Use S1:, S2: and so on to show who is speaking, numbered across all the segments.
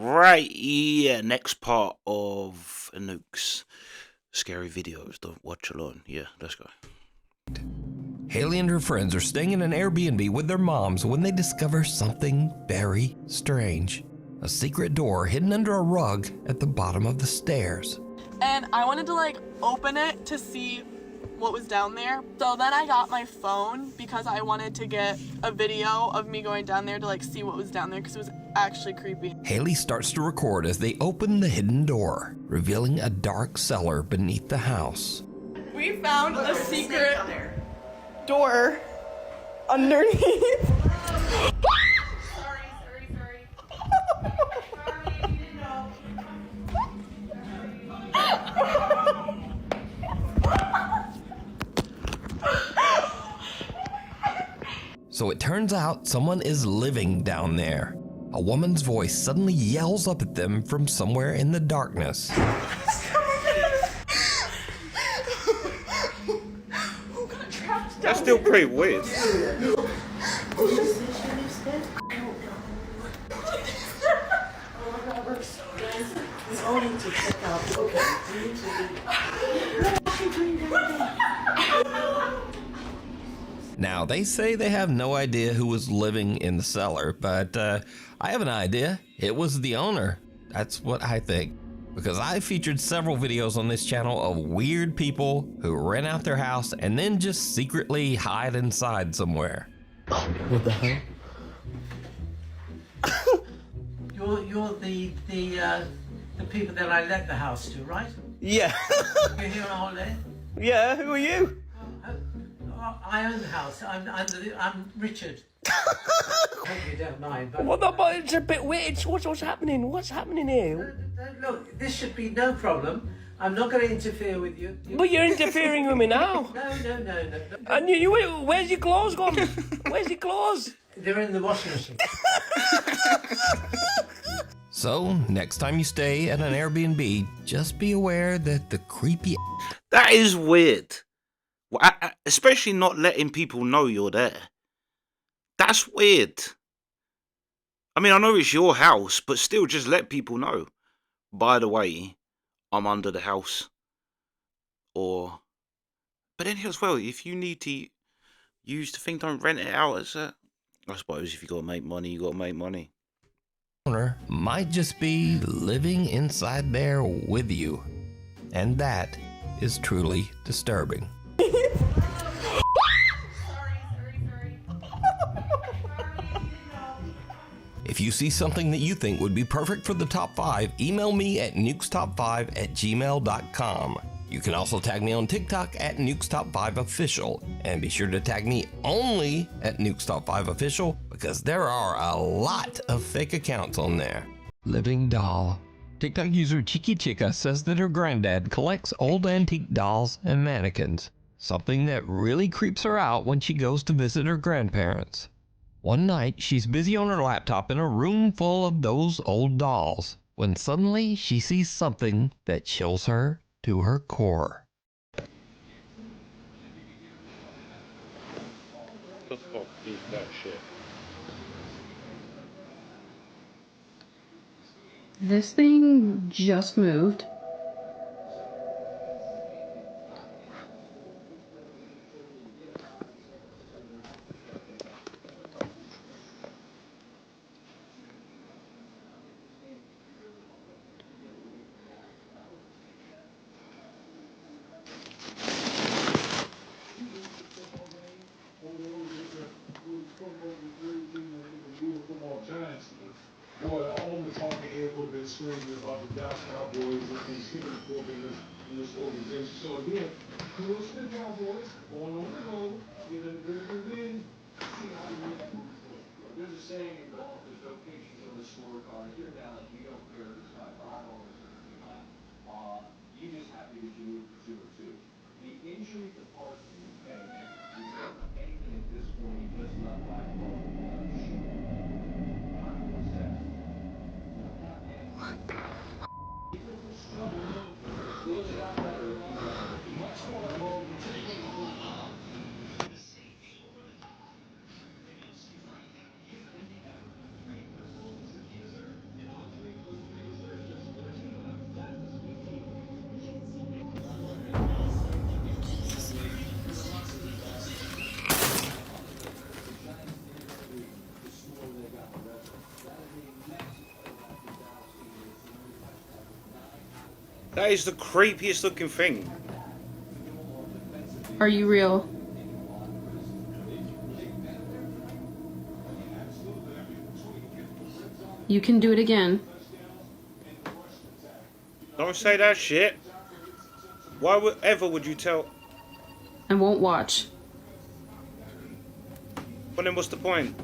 S1: Right, yeah, next part of Nukes. Scary videos, don't watch alone. Yeah, let's go.
S2: Haley and her friends are staying in an Airbnb with their moms when they discover something very strange. A secret door hidden under a rug at the bottom of the stairs.
S3: And I wanted to like open it to see what was down there. So then I got my phone because I wanted to get a video of me going down there to like see what was down there because it was actually creepy.
S2: Haley starts to record as they open the hidden door, revealing a dark cellar beneath the house.
S3: We found a secret door underneath.
S2: So it turns out someone is living down there. A woman's voice suddenly yells up at them from somewhere in the darkness.
S1: That's still pretty weird.
S2: Now, they say they have no idea who was living in the cellar, but I have an idea. It was the owner. That's what I think. Because I featured several videos on this channel of weird people who rent out their house and then just secretly hide inside somewhere.
S4: What the hell?
S5: You're the people that I let the house to, right?
S4: Yeah.
S5: You're here on holiday?
S4: Yeah, who are you?
S5: I own the house. I'm Richard. Hope you don't mind. But
S4: What the but it's a bit weird. What's happening? What's happening here?
S5: look, this should be no problem. I'm not going to interfere with you.
S4: But you're interfering with me now.
S5: No.
S4: And you where's your clothes gone? Where's your clothes?
S5: They're in the washing machine.
S2: So, next time you stay at an Airbnb, just be aware that the creepy
S1: That is weird. Well, especially not letting people know you're there. That's weird. I mean, I know it's your house, but still just let people know. By the way, I'm under the house. Or, but then as well, if you need to use the thing, don't rent it out. I suppose if you gotta make money, you gotta make money.
S2: owner might just be living inside there with you. And that is truly disturbing. If you see something that you think would be perfect for the top 5, email me at nukestop5@gmail.com. You can also tag me on TikTok at nukestop5official, and be sure to tag me only at nukestop5official because there are a lot of fake accounts on there. Living doll. TikTok user Chiki Chica says that her granddad collects old antique dolls and mannequins, something that really creeps her out when she goes to visit her grandparents. One night, she's busy on her laptop in a room full of those old dolls, when suddenly she sees something that chills her to her core.
S6: This thing just moved.
S7: Boy, all the talking head would have been screaming about the Dallas Cowboys and these hidden formulas in this organization. So again, kudos to the Cowboys going on the road, getting a very good win. See how they win. There's a saying in golf, there's no pictures on the scorecard. Here in Dallas, we don't care who's high. Our goal is to high. You just happy that you moved to 2 or 2. The injury to Parsons, okay, we don't know anything at this point. He just left by ball.
S1: That is the creepiest looking thing.
S6: Are you real? You can do it again.
S1: Don't say that shit. Why would you tell?
S6: I won't watch.
S1: Well, then what's the point?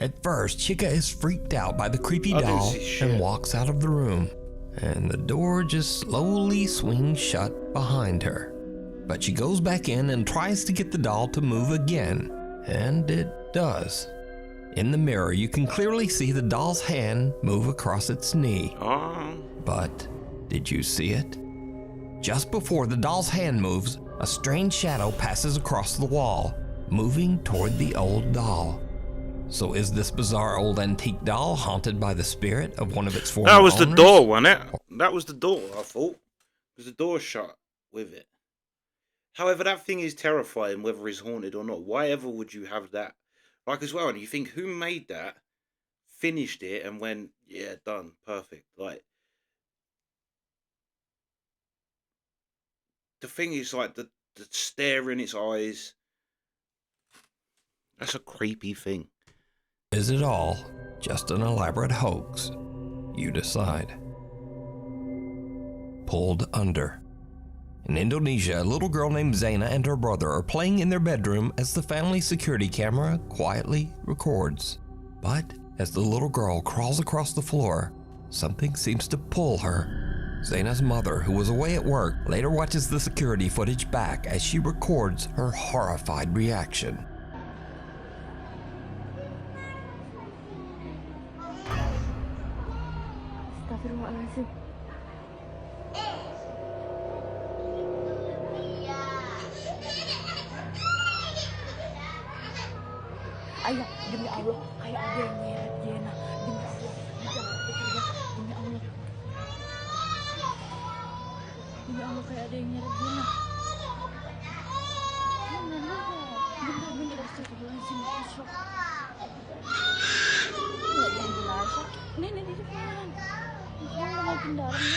S2: At first, Chica is freaked out by the creepy
S1: I didn't
S2: doll
S1: see shit.
S2: and walks out of the room. And the door just slowly swings shut behind her. But she goes back in and tries to get the doll to move again. And it does. In the mirror, you can clearly see the doll's hand move across its knee.
S1: Oh.
S2: But did you see it? Just before the doll's hand moves, a strange shadow passes across the wall, moving toward the old doll. So is this bizarre old antique doll haunted by the spirit of one of its former
S1: That was the
S2: owners?
S1: door, wasn't it? That was the door, I thought. Because the door shut with it. However, that thing is terrifying, whether it's haunted or not. Why ever would you have that? Like, as well, and you think, who made that, finished it, and went, yeah, done, perfect. Like, the thing is, like, the stare in its eyes. That's a creepy thing.
S2: Is it all just an elaborate hoax? You decide. Pulled under. In Indonesia, a little girl named Zaina and her brother are playing in their bedroom as the family security camera quietly records. But as the little girl crawls across the floor, something seems to pull her. Zaina's mother, who was away at work, later watches the security footage back as she records her horrified reaction.
S8: Astagfirullahaladzim. Ayah, demi Allah, kayak ada yang nyeret Jena. Demi Allah, jangan kecil. Demi Allah. Demi Allah, kayak ada yang nyeret Jena. Bener, astagfirullahaladzim. Nggak yang jelas. Nenek di depan. Kamu mau kendaraan.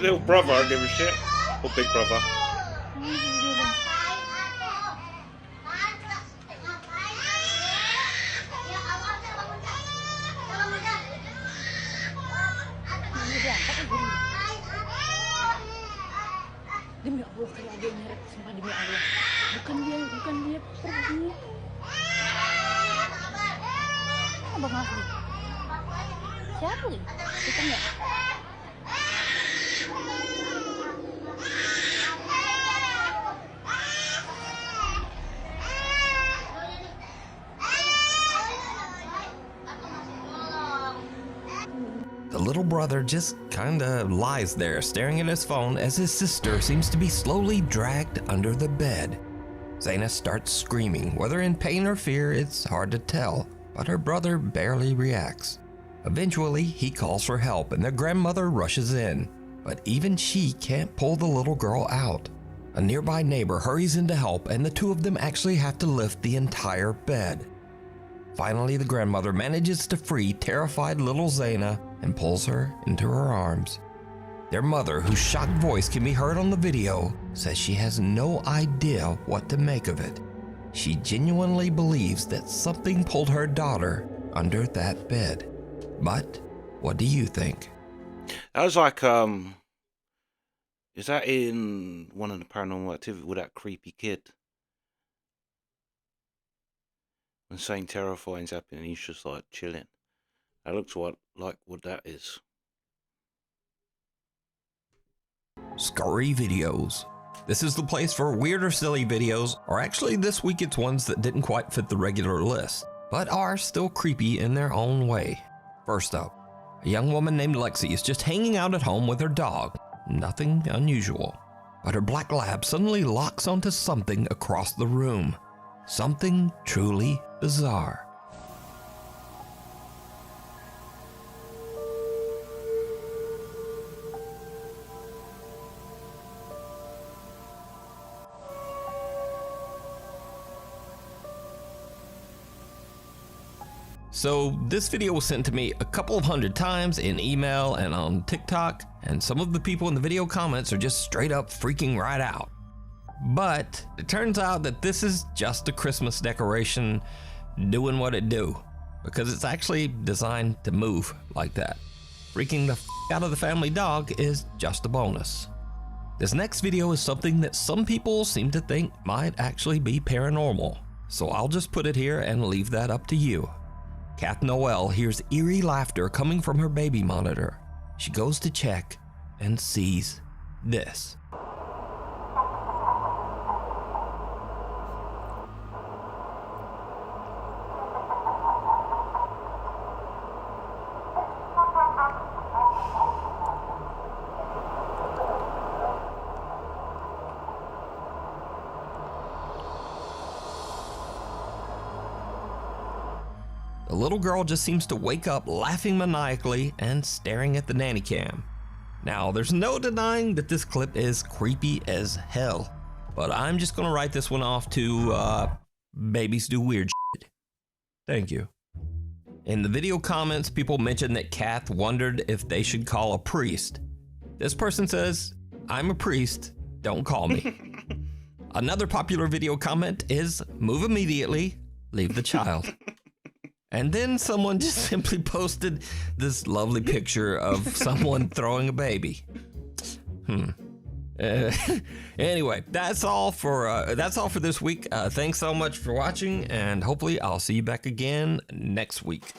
S1: Little brother, I give a shit. Or big brother.
S8: Demi Allah, kayak ada yang nyeret. Sumpah demi Allah. Bukan dia pergi. Abang Asli. Siapa nih? Kita nggak?
S2: The little brother just kinda lies there staring at his phone as his sister seems to be slowly dragged under the bed. Zaina starts screaming. Whether in pain or fear, it's hard to tell, but her brother barely reacts. Eventually, he calls for help and their grandmother rushes in, but even she can't pull the little girl out. A nearby neighbor hurries in to help and the two of them actually have to lift the entire bed. Finally, the grandmother manages to free terrified little Zaina and pulls her into her arms. Their mother, whose shocked voice can be heard on the video, says she has no idea what to make of it. She genuinely believes that something pulled her daughter under that bed. But what do you think?
S1: That was like, is that in one of the Paranormal Activity with that creepy kid? When something terrifying's happening, he's just like chilling. That looks like what that is.
S2: Scary videos. This is the place for weird or silly videos, or actually this week it's ones that didn't quite fit the regular list. but are still creepy in their own way. First up, a young woman named Lexi is just hanging out at home with her dog. Nothing unusual. But her black lab suddenly locks onto something across the room. Something truly bizarre. So this video was sent to me a couple of hundred times in email and on TikTok, and some of the people in the video comments are just straight up freaking right out. But it turns out that this is just a Christmas decoration doing what it do, because it's actually designed to move like that. Freaking the out of the family dog is just a bonus. This next video is something that some people seem to think might actually be paranormal, so I'll just put it here and leave that up to you. Kath Noel hears eerie laughter coming from her baby monitor. She goes to check and sees this. The little girl just seems to wake up laughing maniacally and staring at the nanny cam. Now, there's no denying that this clip is creepy as hell, but I'm just gonna write this one off to, babies do weird shit. Thank you. In the video comments, people mentioned that Kath wondered if they should call a priest. This person says, I'm a priest, don't call me. Another popular video comment is, move immediately, leave the child. And then someone just simply posted this lovely picture of someone throwing a baby. Anyway, that's all for this week. Thanks so much for watching, and hopefully I'll see you back again next week.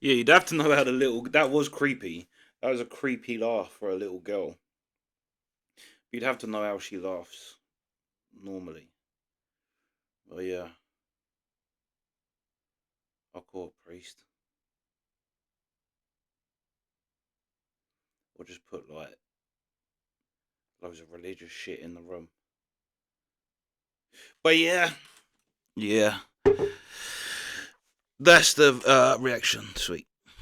S1: Yeah, you'd have to know how that was creepy. That was a creepy laugh for a little girl. You'd have to know how she laughs normally. But yeah. I'll call a priest. Or just put like loads of religious shit in the room. But yeah. That's the reaction. Sweet.